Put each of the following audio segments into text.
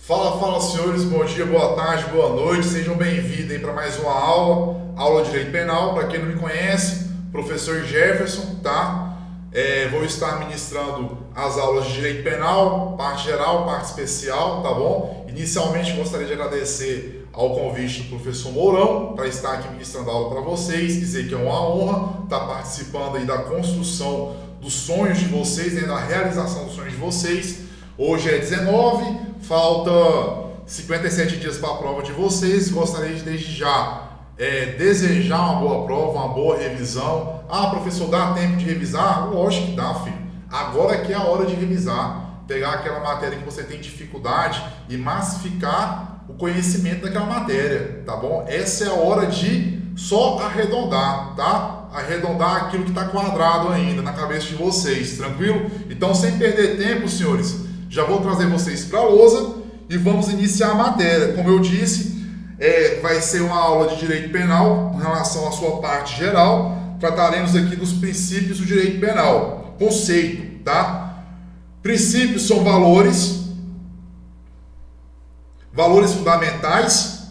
Fala senhores, bom dia, boa tarde, boa noite, sejam bem-vindos para mais uma aula de Direito Penal. Para quem não me conhece, professor Jefferson, tá? Vou estar ministrando as aulas de Direito Penal, parte geral, parte especial, tá bom? Inicialmente gostaria de agradecer ao convite do professor Mourão para estar aqui ministrando a aula para vocês, dizer que é uma honra estar participando aí da construção dos sonhos de vocês, da realização dos sonhos de vocês. Hoje é 19, falta 57 dias para a prova de vocês. Gostaria de desde já desejar uma boa prova, uma boa revisão. Ah, professor, dá tempo de revisar? Lógico que dá, filho. Agora que é a hora de revisar. Pegar aquela matéria que você tem dificuldade e massificar o conhecimento daquela matéria, tá bom? Essa é a hora de só arredondar, tá? Arredondar aquilo que está quadrado ainda na cabeça de vocês, tranquilo? Então, sem perder tempo, senhores, já vou trazer vocês para a lousa e vamos iniciar a matéria. Como eu disse, vai ser uma aula de direito penal com relação à sua parte geral. Trataremos aqui dos princípios do direito penal. Conceito, tá? Princípios são valores fundamentais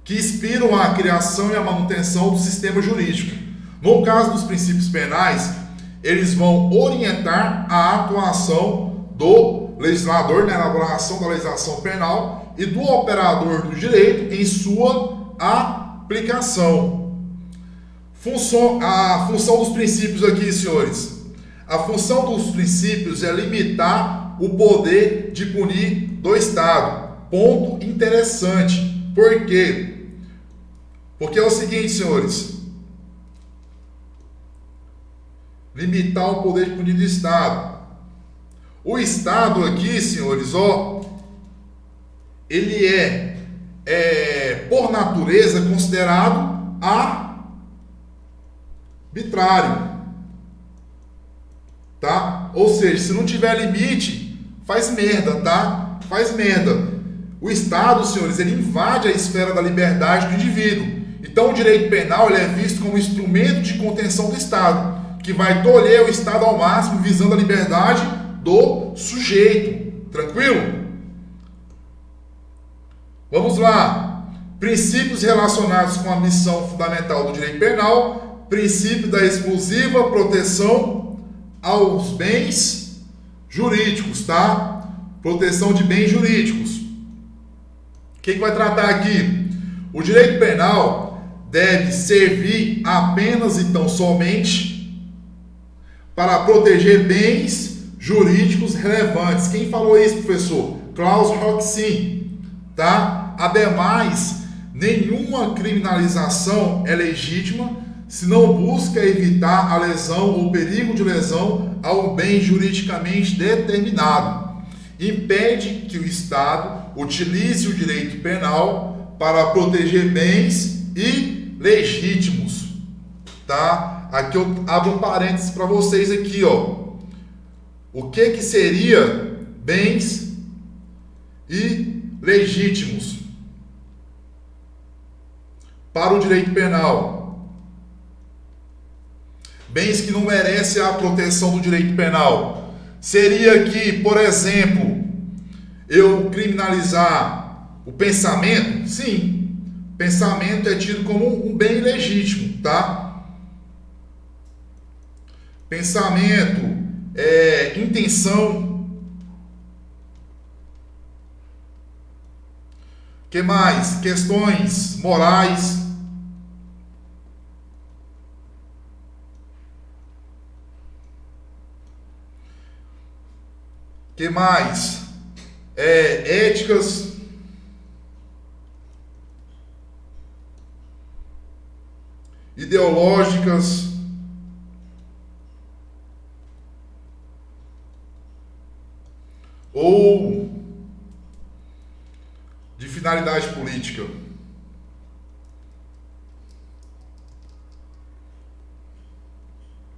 que inspiram a criação e a manutenção do sistema jurídico. No caso dos princípios penais, eles vão orientar a atuação do legislador na elaboração da legislação penal e do operador do direito em sua aplicação. A função dos princípios aqui, senhores. A função dos princípios é limitar o poder de punir do Estado. Ponto interessante. Por quê? Porque é o seguinte, senhores. Limitar o poder de punir do Estado. O Estado aqui, senhores, ele por natureza, considerado arbitrário. Tá? Ou seja, se não tiver limite, faz merda, tá? Faz merda. O Estado, senhores, ele invade a esfera da liberdade do indivíduo. Então, o direito penal ele é visto como instrumento de contenção do Estado, que vai tolher o Estado ao máximo, visando a liberdade do sujeito. Tranquilo? Vamos lá. Princípios relacionados com a missão fundamental do direito penal. Princípio da exclusiva proteção aos bens jurídicos, tá? Proteção de bens jurídicos. O que vai tratar aqui? O direito penal deve servir apenas e tão somente para proteger bens jurídicos relevantes. Quem falou isso, professor? Klaus Roxin, tá? Ademais, nenhuma criminalização é legítima se não busca evitar a lesão ou perigo de lesão ao bem juridicamente determinado. Impede que o Estado utilize o direito penal para proteger bens ilegítimos. Tá? Aqui eu abro um parênteses para vocês aqui, O que seria bens ilegítimos para o direito penal? Bens que não merecem a proteção do direito penal. Seria que, por exemplo, eu criminalizar o pensamento? Sim, pensamento é tido como um bem legítimo, tá? Pensamento, intenção. Que mais? Questões morais. Que mais? Éticas. Ideológicas. Ou de finalidade política.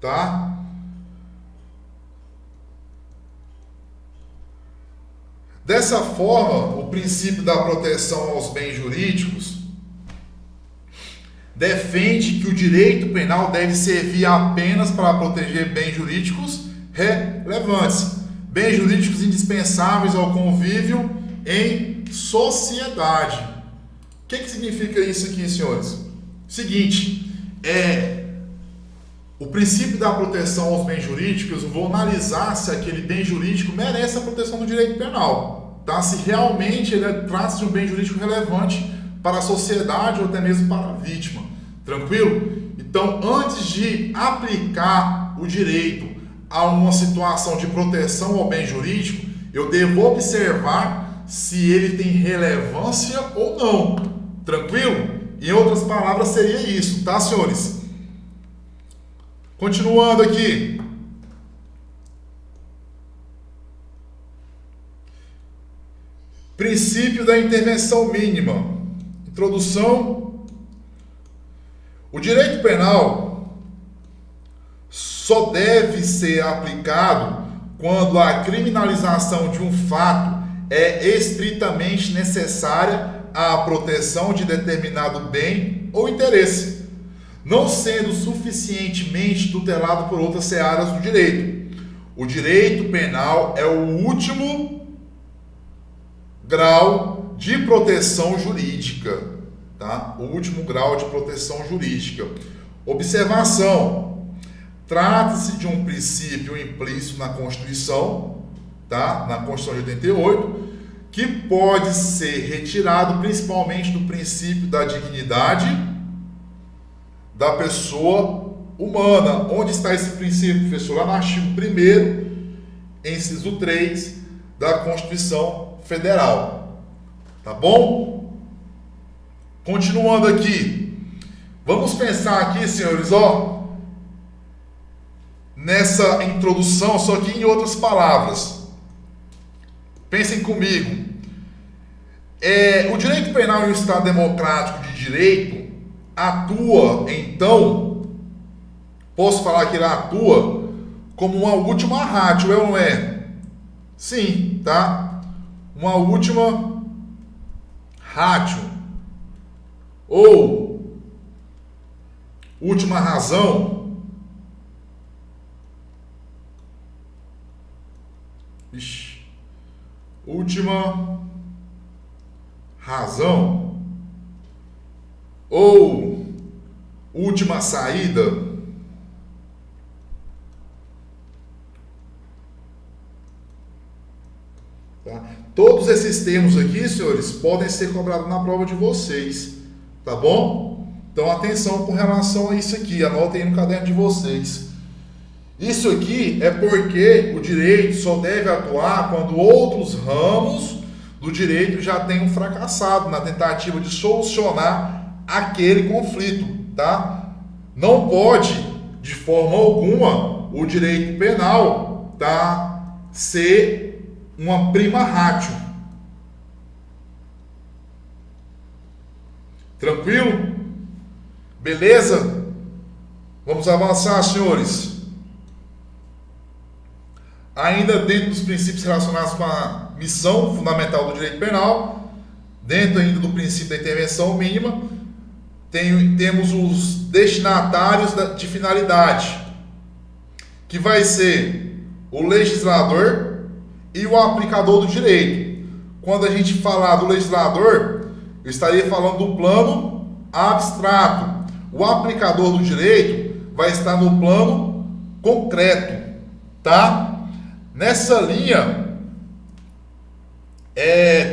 Tá? Dessa forma, o princípio da proteção aos bens jurídicos defende que o direito penal deve servir apenas para proteger bens jurídicos relevantes, bens jurídicos indispensáveis ao convívio em sociedade. O que significa isso aqui, senhores? Seguinte, o princípio da proteção aos bens jurídicos, eu vou analisar se aquele bem jurídico merece a proteção do direito penal, tá? Se realmente ele trata-se de um bem jurídico relevante para a sociedade ou até mesmo para a vítima. Tranquilo? Então, antes de aplicar o direito a uma situação de proteção ao bem jurídico, eu devo observar se ele tem relevância ou não. Tranquilo? Em outras palavras, seria isso, tá, senhores? Continuando aqui. Princípio da intervenção mínima. Introdução. O direito penal só deve ser aplicado quando a criminalização de um fato é estritamente necessária à proteção de determinado bem ou interesse, não sendo suficientemente tutelado por outras searas do direito. O direito penal é o último grau de proteção jurídica, tá? O último grau de proteção jurídica. Observação: trata-se de um princípio implícito na Constituição, tá? Na Constituição de 88, que pode ser retirado principalmente do princípio da dignidade da pessoa humana. Onde está esse princípio, professor? Lá no artigo 1º, inciso 3 da Constituição Federal. Tá bom? Continuando aqui. Vamos pensar aqui, senhores, nessa introdução, só que em outras palavras. Pensem comigo. O direito penal e o Estado democrático de direito atua, então, posso falar que ele atua como uma última ratio, é ou não é? Sim, tá? Uma última ratio, ou última razão. Última razão ou última saída. Tá? Todos esses termos aqui, senhores, podem ser cobrados na prova de vocês, tá bom? Então atenção com relação a isso aqui, anotem aí no caderno de vocês. Isso aqui é porque o direito só deve atuar quando outros ramos do direito já tenham fracassado na tentativa de solucionar aquele conflito, tá? Não pode, de forma alguma, o direito penal, tá, ser uma prima ratio. Tranquilo? Beleza? Vamos avançar, senhores. Ainda dentro dos princípios relacionados com a missão fundamental do direito penal, dentro ainda do princípio da intervenção mínima, temos os destinatários de finalidade, que vai ser o legislador e o aplicador do direito. Quando a gente falar do legislador, eu estaria falando do plano abstrato. O aplicador do direito vai estar no plano concreto, tá? Nessa linha,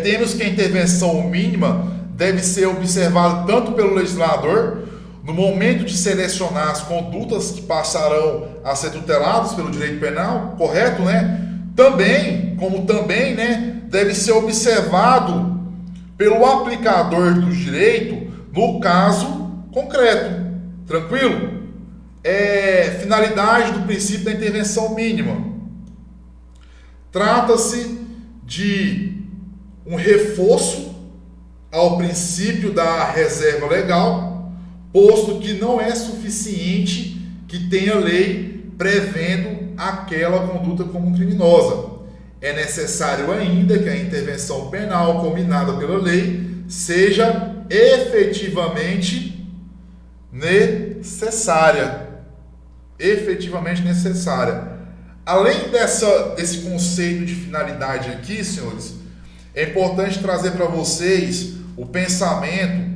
temos que a intervenção mínima deve ser observada tanto pelo legislador, no momento de selecionar as condutas que passarão a ser tuteladas pelo direito penal, correto, né? Também, né, deve ser observado pelo aplicador do direito no caso concreto. Tranquilo? Finalidade do princípio da intervenção mínima. Trata-se de um reforço ao princípio da reserva legal, posto que não é suficiente que tenha lei prevendo aquela conduta como criminosa. É necessário ainda que a intervenção penal combinada pela lei seja efetivamente necessária. Efetivamente necessária. Além desse conceito de finalidade aqui, senhores, é importante trazer para vocês o pensamento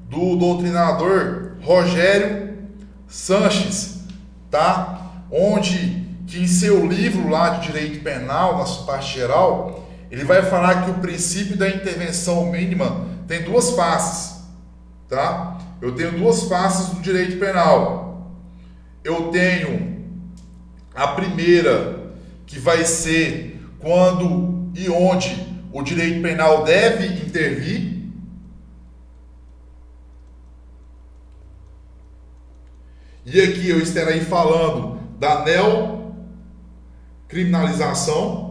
do doutrinador Rogério Sanches, tá? Onde que em seu livro lá de Direito Penal, na sua parte geral, ele vai falar que o princípio da intervenção mínima tem duas faces, tá? Eu tenho duas faces do direito penal. Eu tenho a primeira, que vai ser quando e onde o direito penal deve intervir. E aqui eu estarei falando da neocriminalização.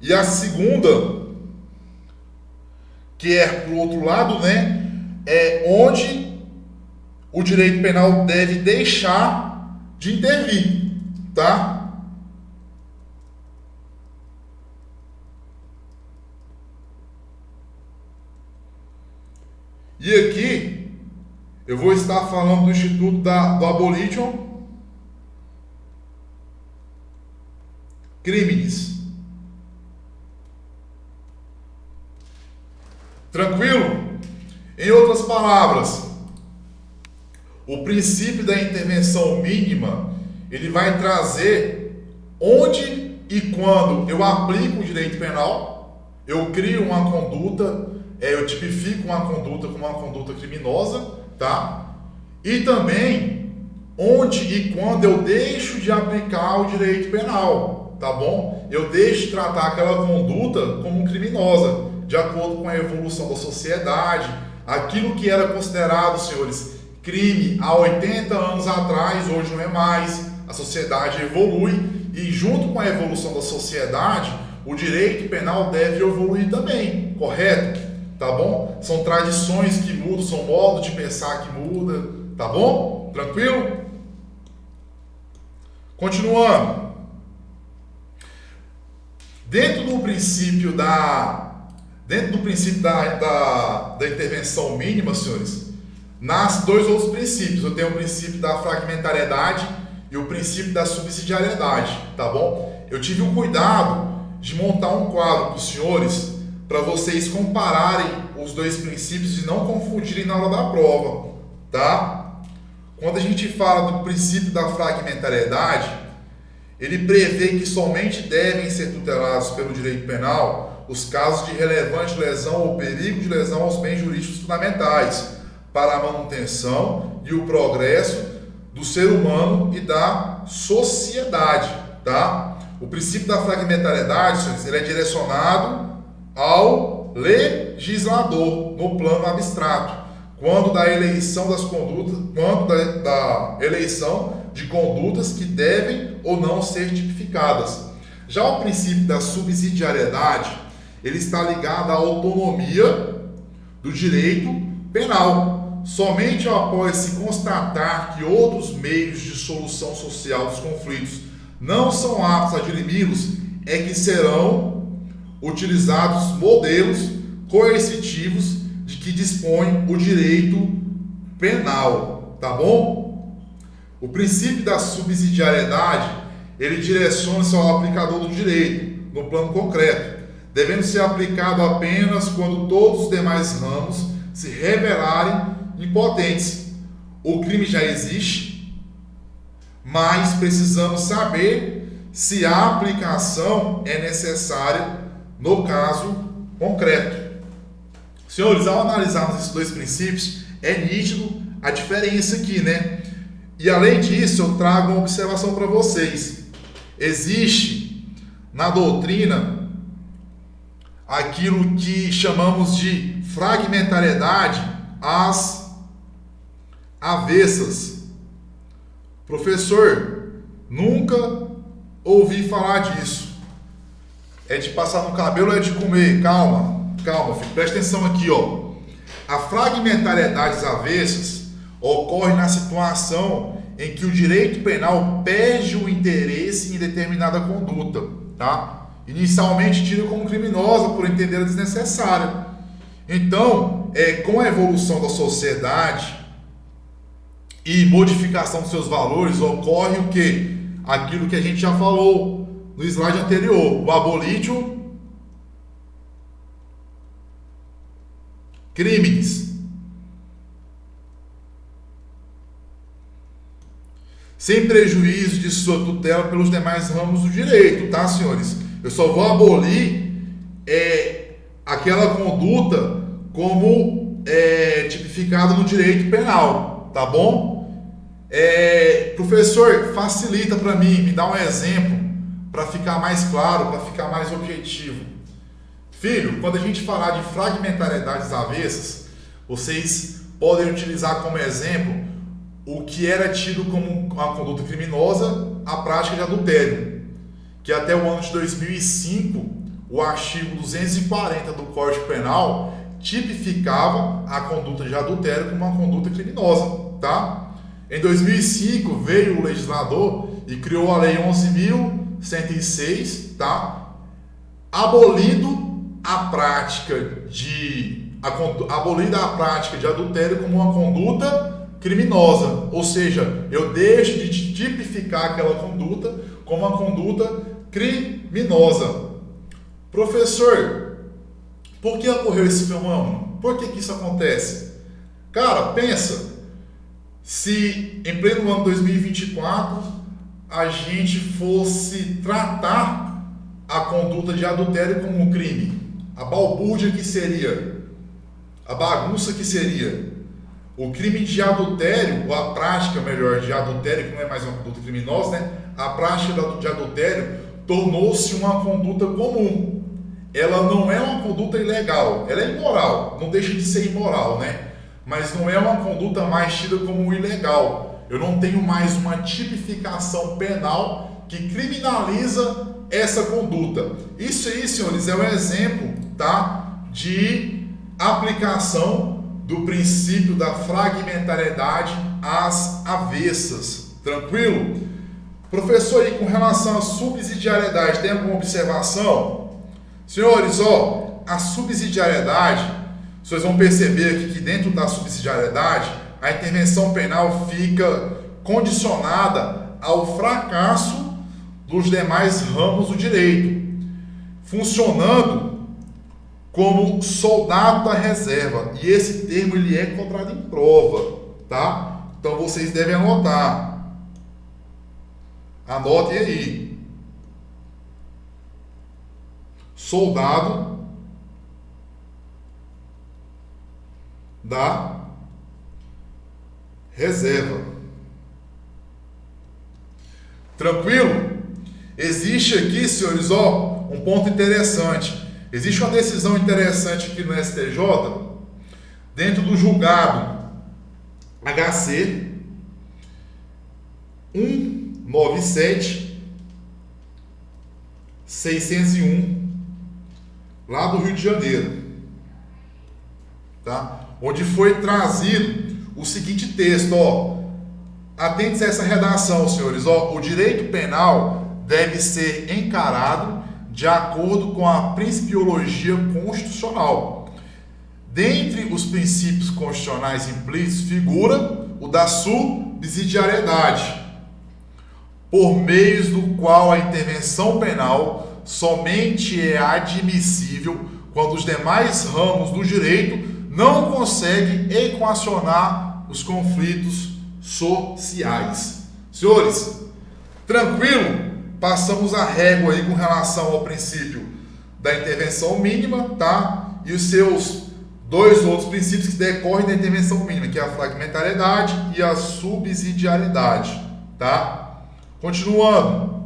E a segunda, que é pro outro lado, né, é onde o direito penal deve deixar de intervir, tá? E aqui eu vou estar falando do Instituto do Abolition Criminis. Tranquilo? Em outras palavras, o princípio da intervenção mínima, ele vai trazer onde e quando eu aplico o direito penal, eu crio uma conduta, eu tipifico uma conduta como uma conduta criminosa, tá? E também onde e quando eu deixo de aplicar o direito penal, tá bom? Eu deixo de tratar aquela conduta como criminosa, de acordo com a evolução da sociedade, aquilo que era considerado, senhores, crime há 80 anos atrás, hoje não é mais. A sociedade evolui e junto com a evolução da sociedade, o direito penal deve evoluir também, correto? Tá bom? São tradições que mudam, são modos de pensar que muda, tá bom? Tranquilo? Continuando. Dentro do princípio da intervenção mínima, senhores, nascem dois outros princípios. Eu tenho o princípio da fragmentariedade e o princípio da subsidiariedade, tá bom? Eu tive o cuidado de montar um quadro para os senhores, para vocês compararem os dois princípios e não confundirem na hora da prova, tá? Quando a gente fala do princípio da fragmentariedade, ele prevê que somente devem ser tutelados pelo direito penal os casos de relevante lesão ou perigo de lesão aos bens jurídicos fundamentais para a manutenção e o progresso do ser humano e da sociedade, tá? O princípio da fragmentariedade, senhores, ele é direcionado ao legislador no plano abstrato, quando da eleição das condutas, da eleição de condutas que devem ou não ser tipificadas. Já o princípio da subsidiariedade, ele está ligado à autonomia do direito penal. Somente após se constatar que outros meios de solução social dos conflitos não são aptos a dirimi-los, é que serão utilizados modelos coercitivos de que dispõe o direito penal, tá bom? O princípio da subsidiariedade, ele direciona-se ao aplicador do direito, no plano concreto, devendo ser aplicado apenas quando todos os demais ramos se revelarem impotentes. O crime já existe, mas precisamos saber se a aplicação é necessária no caso concreto. Senhores, ao analisarmos esses dois princípios, é nítido a diferença aqui, né? E além disso, eu trago uma observação para vocês. Existe na doutrina aquilo que chamamos de fragmentariedade às avessas. Professor, nunca ouvi falar disso. É de passar no cabelo ou é de comer? Calma, filho, presta atenção aqui, ó. A fragmentariedade às avessas ocorre na situação em que o direito penal perde o interesse em determinada conduta, tá? Inicialmente tira como criminosa por entender desnecessária. Então, com a evolução da sociedade e modificação dos seus valores, ocorre o quê? aquilo que a gente já falou no slide anterior, o abolitio criminis. Sem prejuízo de sua tutela pelos demais ramos do direito, tá, senhores? Eu só vou abolir aquela conduta como tipificada no direito penal, tá bom? Professor, facilita para mim, me dá um exemplo para ficar mais claro, para ficar mais objetivo. Filho, quando a gente falar de fragmentariedades avessas, vocês podem utilizar como exemplo o que era tido como uma conduta criminosa, a prática de adultério, que até o ano de 2005, o artigo 240 do Código Penal tipificava a conduta de adultério como uma conduta criminosa, tá? Em 2005 veio o legislador e criou a Lei 11.106, tá? Abolindo a prática de adultério como uma conduta criminosa, ou seja, eu deixo de tipificar aquela conduta como uma conduta criminosa. Professor, por que ocorreu esse fenômeno? Por que isso acontece? Cara, pensa, se em pleno ano 2024 a gente fosse tratar a conduta de adultério como um crime, a balbúrdia que seria, a bagunça que seria, o crime de adultério, ou a prática, melhor, de adultério, que não é mais uma conduta criminosa, né? A prática de adultério tornou-se uma conduta comum. Ela não é uma conduta ilegal, ela é imoral, não deixa de ser imoral, né? Mas não é uma conduta mais tida como ilegal. Eu não tenho mais uma tipificação penal que criminaliza essa conduta. Isso aí, senhores, é um exemplo, tá, de aplicação do princípio da fragmentariedade às avessas. Tranquilo? Professor, aí com relação à subsidiariedade, tem alguma observação? Senhores, a subsidiariedade, vocês vão perceber aqui que dentro da subsidiariedade, a intervenção penal fica condicionada ao fracasso dos demais ramos do direito, funcionando como soldado da reserva, e esse termo ele é cobrado em prova, tá? Então vocês devem anotar. Anotem aí. Soldado da reserva. Tranquilo? Existe aqui, senhores, um ponto interessante. Existe uma decisão interessante aqui no STJ, dentro do julgado HC 197-601, lá do Rio de Janeiro, tá? Onde foi trazido o seguinte texto, Atente-se a essa redação, senhores, o direito penal deve ser encarado de acordo com a principiologia constitucional. Dentre os princípios constitucionais implícitos figura o da subsidiariedade, por meio do qual a intervenção penal somente é admissível quando os demais ramos do direito não conseguem equacionar os conflitos sociais. Senhores, tranquilo? Passamos a régua aí com relação ao princípio da intervenção mínima, tá? E os seus dois outros princípios que decorrem da intervenção mínima, que é a fragmentariedade e a subsidiariedade, tá? Continuando,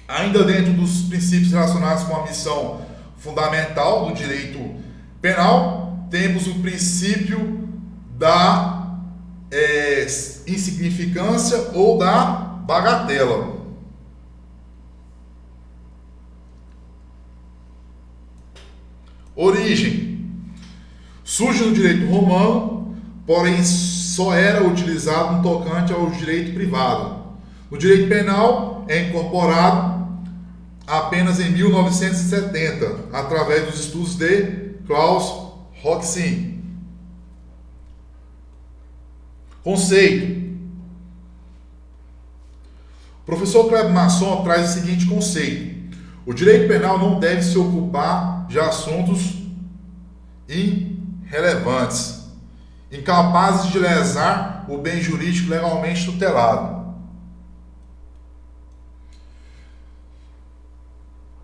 ainda dentro dos princípios relacionados com a missão fundamental do direito penal, temos o princípio da insignificância ou da bagatela. Origem: surge no direito romano, porém só era utilizado no tocante ao direito privado. No direito penal é incorporado apenas em 1970, através dos estudos de Klaus Roxin. Conceito: professor Kleber Masson traz o seguinte conceito: o direito penal não deve se ocupar de assuntos irrelevantes, incapazes de lesar o bem jurídico legalmente tutelado.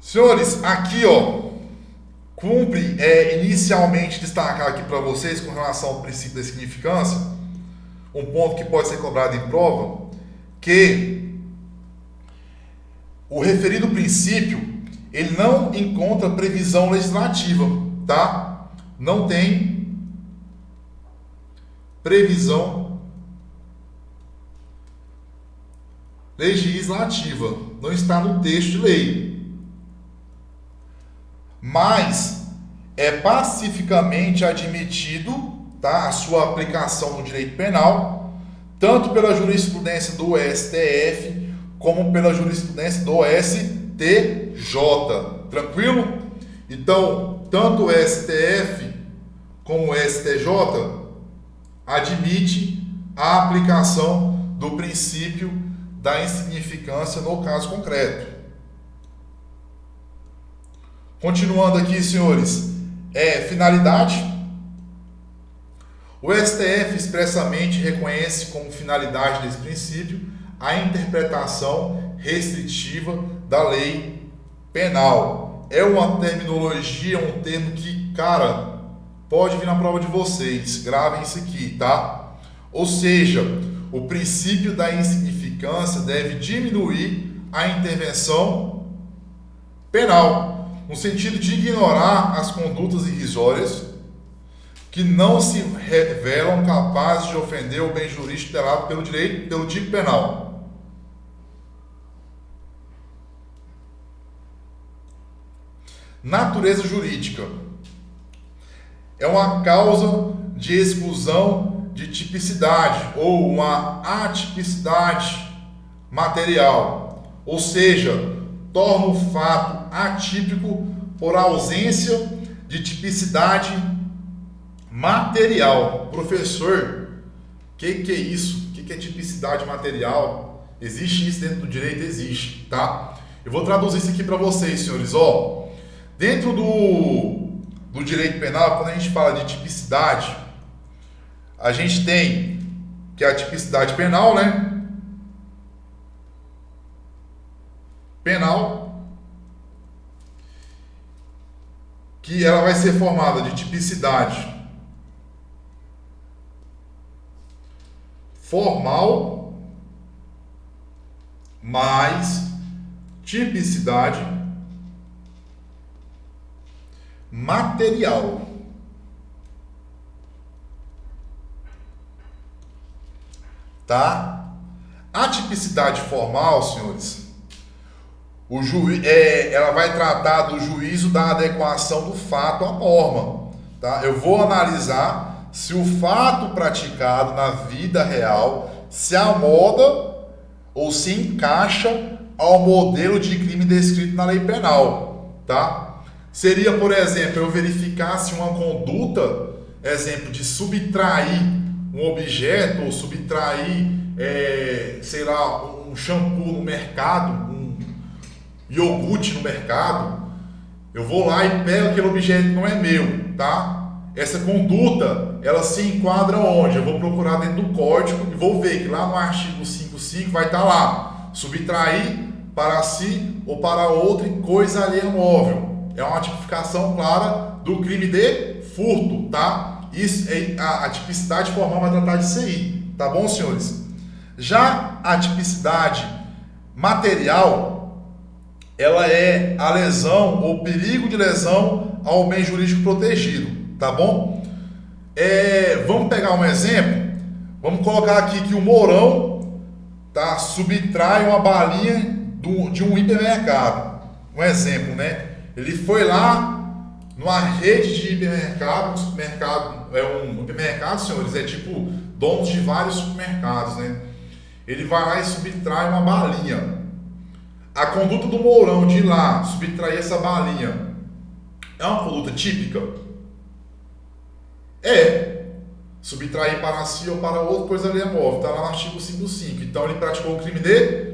Senhores, aqui cumpre inicialmente destacar aqui para vocês com relação ao princípio da significância, um ponto que pode ser cobrado em prova, que o referido princípio, ele não encontra previsão legislativa, tá? Não tem previsão legislativa, não está no texto de lei. Mas é pacificamente admitido, tá, a sua aplicação no direito penal, tanto pela jurisprudência do STF como pela jurisprudência do STJ. Tranquilo? Então, tanto o STF como o STJ admite a aplicação do princípio da insignificância no caso concreto. Continuando aqui, senhores, finalidade. O STF expressamente reconhece como finalidade desse princípio a interpretação restritiva da lei penal. É uma terminologia, um termo que, cara, pode vir na prova de vocês. Gravem isso aqui, tá? Ou seja, o princípio da insignificância deve diminuir a intervenção penal, no sentido de ignorar as condutas irrisórias que não se revelam capazes de ofender o bem jurídico tutelado pelo tipo penal. Natureza jurídica é uma causa de exclusão de tipicidade ou uma atipicidade material, ou seja, torna o fato atípico por ausência de tipicidade material. Professor, que é isso? O que é tipicidade material? Existe isso dentro do direito? Existe, tá? Eu vou traduzir isso aqui para vocês, senhores. Dentro do direito penal, quando a gente fala de tipicidade, a gente tem que é a tipicidade penal, né? Penal, que ela vai ser formada de tipicidade formal mais tipicidade material. Tá? A tipicidade formal, senhores, ela vai tratar do juízo da adequação do fato à norma. Tá? Eu vou analisar se o fato praticado na vida real se amolda ou se encaixa ao modelo de crime descrito na lei penal. Tá? Seria, por exemplo, eu verificar se uma conduta, exemplo, de subtrair um objeto ou subtrair, sei lá, um shampoo no mercado, iogurte no mercado, eu vou lá e pego aquele objeto que não é meu, tá? Essa conduta, ela se enquadra onde? Eu vou procurar dentro do código e vou ver que lá no artigo 55 vai estar lá, subtrair para si ou para outro em coisa alheia móvel. É uma tipificação clara do crime de furto, tá? Isso, a tipicidade formal vai tratar disso aí, tá bom, senhores? Já a tipicidade material, ela é a lesão ou perigo de lesão ao bem jurídico protegido, tá bom? Vamos pegar um exemplo. Vamos colocar aqui que o Mourão, tá, subtrai uma balinha de um hipermercado. Um exemplo, né? Ele foi lá numa rede de hipermercado, um hipermercado, senhores, é tipo donos de vários supermercados, né? Ele vai lá e subtrai uma balinha. A conduta do Mourão de ir lá subtrair essa balinha é uma conduta típica? Subtrair para si ou para outro coisa alheia móvel. Está lá no artigo 55. Então ele praticou o crime de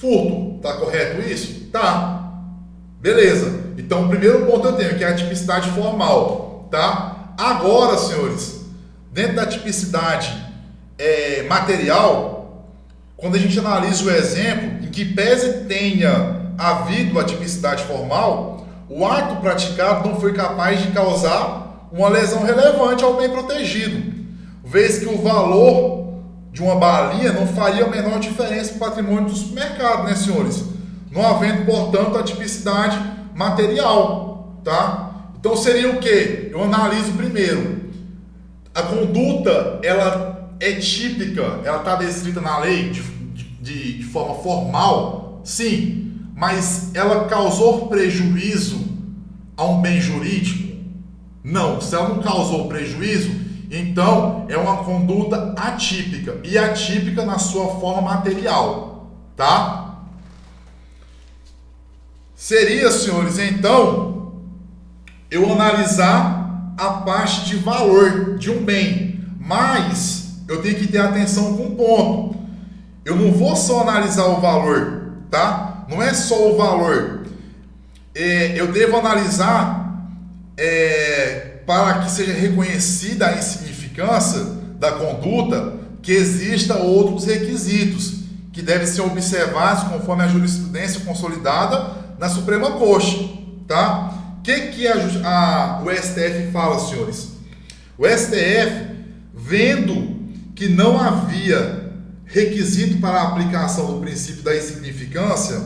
furto. Tá correto isso? Tá. Beleza. Então, o primeiro ponto eu tenho, que é a tipicidade formal, tá? Agora, senhores, dentro da tipicidade material, quando a gente analisa o exemplo, em que pese tenha havido a tipicidade formal, o ato praticado não foi capaz de causar uma lesão relevante ao bem protegido, vez que o valor de uma balinha não faria a menor diferença para o patrimônio do supermercado, né, senhores? Não havendo, portanto, a tipicidade material, tá? Então seria o quê? Eu analiso primeiro. A conduta, ela é típica, ela está descrita na lei de forma formal, sim, mas ela causou prejuízo a um bem jurídico? Não. Se ela não causou prejuízo, então é uma conduta atípica, e atípica na sua forma material, tá? Seria, senhores, então, eu analisar a parte de valor de um bem, mas eu tenho que ter atenção com um ponto. Eu não vou só analisar o valor, tá? Não é só o valor. Eu devo analisar para que seja reconhecida a insignificância da conduta, que exista outros requisitos que devem ser observados conforme a jurisprudência consolidada na Suprema Corte, tá? O que o STF fala, senhores? O STF, vendo que não havia requisito para a aplicação do princípio da insignificância,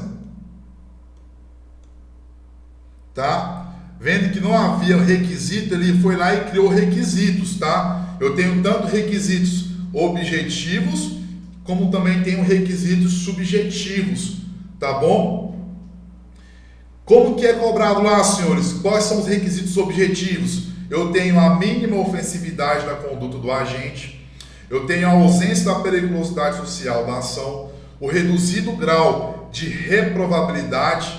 tá? Vendo que não havia requisito, ele foi lá e criou requisitos, tá? Eu tenho tanto requisitos objetivos, como também tenho requisitos subjetivos, tá bom? Como que é cobrado lá, senhores? Quais são os requisitos objetivos? Eu tenho a mínima ofensividade da conduta do agente, eu tenho a ausência da periculosidade social da ação, o reduzido grau de reprovabilidade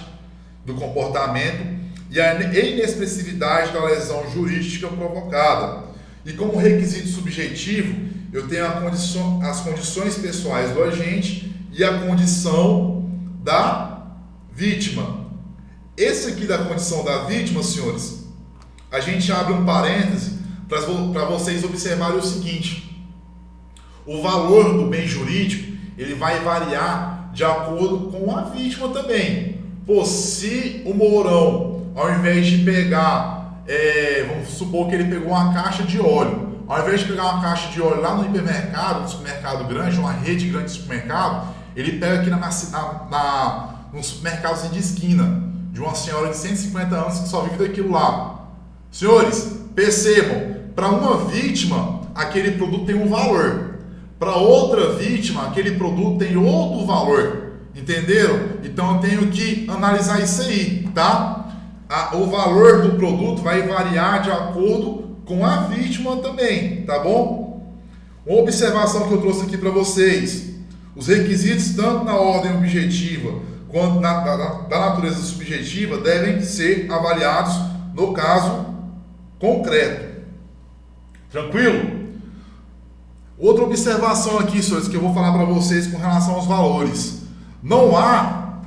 do comportamento e a inexpressividade da lesão jurídica provocada. E como requisito subjetivo, eu tenho as condições pessoais do agente e a condição da vítima. Esse aqui da condição da vítima, senhores, a gente abre um parêntese para vocês observarem o seguinte: o valor do bem jurídico, ele vai variar de acordo com a vítima também. Pô, se o Mourão, ao invés de pegar, vamos supor que ele pegou uma caixa de óleo, ao invés de pegar uma caixa de óleo lá no hipermercado, no supermercado grande, uma rede grande de supermercado, ele pega aqui num supermercadozinho de esquina, de uma senhora de 150 anos que só vive daquilo lá. Senhores, percebam, para uma vítima, aquele produto tem um valor. Para outra vítima, aquele produto tem outro valor. Entenderam? Então eu tenho que analisar isso aí, tá? O valor do produto vai variar de acordo com a vítima também, tá bom? Uma observação que eu trouxe aqui para vocês: os requisitos, tanto na ordem objetiva quanto da natureza subjetiva, devem ser avaliados no caso concreto. Tranquilo? Outra observação aqui, senhores, que eu vou falar para vocês com relação aos valores. Não há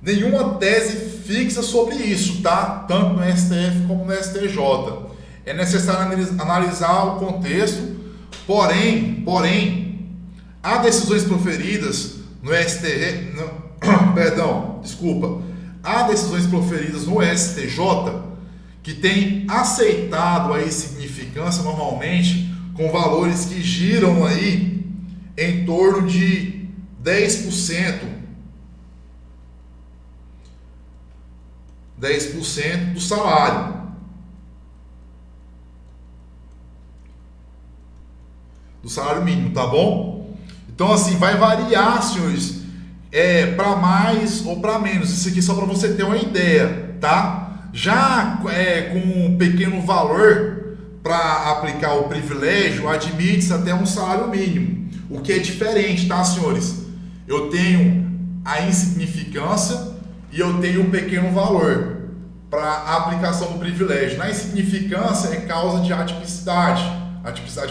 nenhuma tese fixa sobre isso, tá? Tanto no STF como no STJ. É necessário analisar o contexto, porém, há decisões proferidas no STF, há decisões proferidas no STJ que têm aceitado a insignificância normalmente com valores que giram aí em torno de 10% do salário. Do salário mínimo, tá bom? Então, assim, vai variar, senhores, para mais ou para menos. Isso aqui só para você ter uma ideia, tá? Já com um pequeno valor para aplicar o privilégio, admite-se até um salário mínimo, o que é diferente, tá, senhores? Eu tenho a insignificância e eu tenho um pequeno valor para a aplicação do privilégio. Na insignificância é causa de atipicidade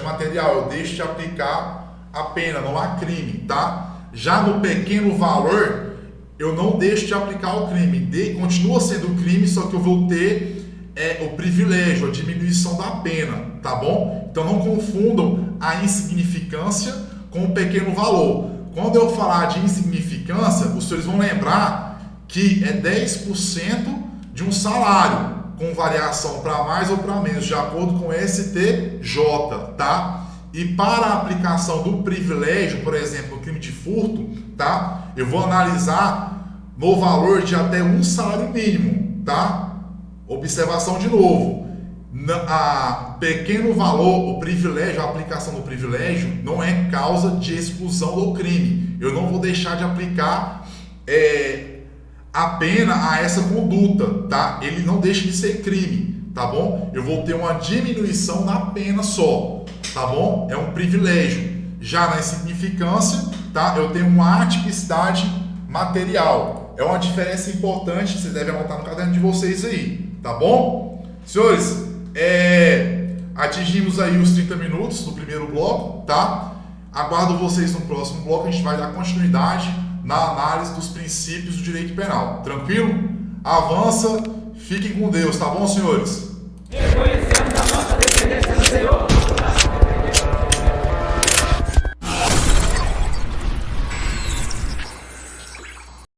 material, eu deixo de aplicar a pena, não há crime, tá? Já no pequeno valor, eu não deixo de aplicar o crime. Continua sendo crime, só que eu vou ter o privilégio, a diminuição da pena, tá bom? Então não confundam a insignificância com o pequeno valor. Quando eu falar de insignificância, os senhores vão lembrar que é 10% de um salário, com variação para mais ou para menos, de acordo com o STJ, tá? E para a aplicação do privilégio, por exemplo, no crime de furto, tá? Eu vou analisar no valor de até um salário mínimo, tá? Observação de novo, a pequeno valor, o privilégio, a aplicação do privilégio não é causa de exclusão do crime. Eu não vou deixar de aplicar a pena a essa conduta, tá? Ele não deixa de ser crime, tá bom? Eu vou ter uma diminuição na pena só, tá bom? É um privilégio. Já na insignificância, tá? Eu tenho uma atipicidade material. É uma diferença importante, vocês devem anotar no caderno de vocês aí, tá bom? Senhores, atingimos aí os 30 minutos do primeiro bloco, tá? Aguardo vocês no próximo bloco, a gente vai dar continuidade na análise dos princípios do direito penal. Tranquilo? Avança, fiquem com Deus, tá bom, senhores? Reconhecemos a nossa dependência do Senhor.